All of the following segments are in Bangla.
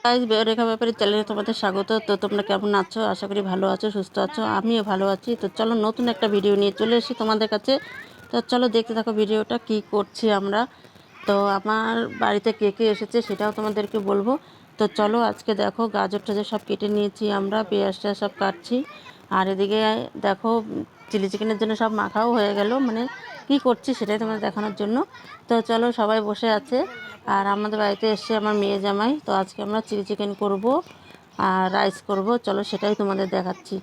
গাইস, রেখা ব্যাপারে চ্যানেলে তোমাদের স্বাগত। তো তোমরা কেমন আছো? আশা করি ভালো আছো, সুস্থ আছো। আমিও ভালো আছি। তো চলো নতুন একটা ভিডিও নিয়ে চলে এসেছি তোমাদের কাছে। তো চলো দেখতে থাকো ভিডিওটা কি করছি আমরা। তো আমার বাড়িতে কে কে এসেছে সেটাও তোমাদেরকে বলবো। তো চলো আজকে দেখো গাজর টাজর সব কেটে নিয়েছি আমরা, পেঁয়াজটা সব কাটছি। আর এদিকে দেখো চিলি চিকেনের জন্য সব মাখাও হয়ে গেল, মানে কি করছি সেটাই তোমাদের দেখানোর জন্য। তো চলো সবাই বসে আছে। আর আমাদের বাড়িতে এসে আমার মেয়ে জামাই, তো আজকে আমরা চিলি চিকেন করব আর রাইস করব। চলো সেটাই তোমাদের দেখাচ্ছি।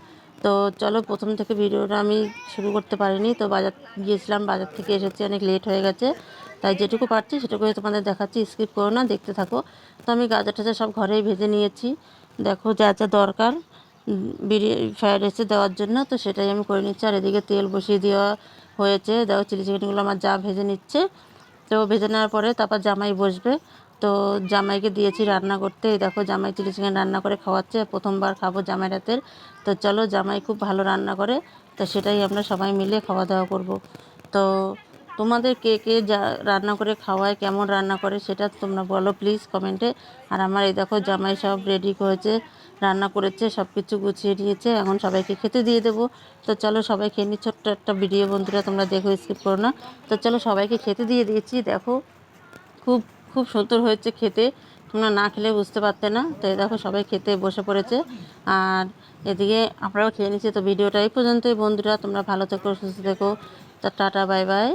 তো চলো প্রথম থেকে ভিডিওটা আমি শুরু করতে পারিনি, তো বাজার গিয়েছিলাম, বাজার থেকে এসেছি, অনেক লেট হয়ে গেছে। তাই যেটুকু পারছি সেটুকুই তোমাদের দেখাচ্ছি, স্কিপ করো না, দেখতে থাকো। তো আমি গাজর টাজর সব ঘরেই ভেজে নিয়েছি। দেখো যা যা দরকার বিরিয়ানি ফ্রাইড রাইসে দেওয়ার জন্য, তো সেটাই আমি করে নিচ্ছি। আর এদিকে তেল বসিয়ে দেওয়া হয়েছে। দেখো চিলি চিকেনগুলো আমার যা ভেজে নিচ্ছে। তো ভেজে নেওয়ার পরে তারপর জামাই বসবে। তো জামাইকে দিয়েছি রান্না করতে। এই দেখো জামাই চিলি চিকেন রান্না করে খাওয়াচ্ছে, প্রথমবার খাবো জামাই রাতের। তো চলো, জামাই খুব ভালো রান্না করে, তো সেটাই আমরা সবাই মিলে খাওয়া দাওয়া করব। তো তোমাদের কে কে যা রান্না করে খাওয়ায়, কেমন রান্না করে সেটা তোমরা বলো প্লিজ কমেন্টে। আর আমার এই দেখো জামাই সব রেডি করেছে, রান্না করেছে, সব কিছু গুছিয়ে নিয়েছে, এখন সবাইকে খেতে দিয়ে দেবো। তো চলো সবাই খেয়ে নি। ছোট্ট একটা ভিডিও বন্ধুরা, তোমরা দেখো, স্কিপ করো না। তো চলো সবাইকে খেতে দিয়ে দিয়েছি। দেখো খুব খুব সুন্দর হয়েছে খেতে, তোমরা না খেলে বুঝতে পারতে না। তো এই দেখো সবাই খেতে বসে পড়েছে। আর এদিকে আমরাও খেয়ে নিচ্ছি। তো ভিডিওটা এই পর্যন্তই বন্ধুরা, তোমরা ভালো থেকো, সুস্থ থেকো। তো টাটা, বাই বাই।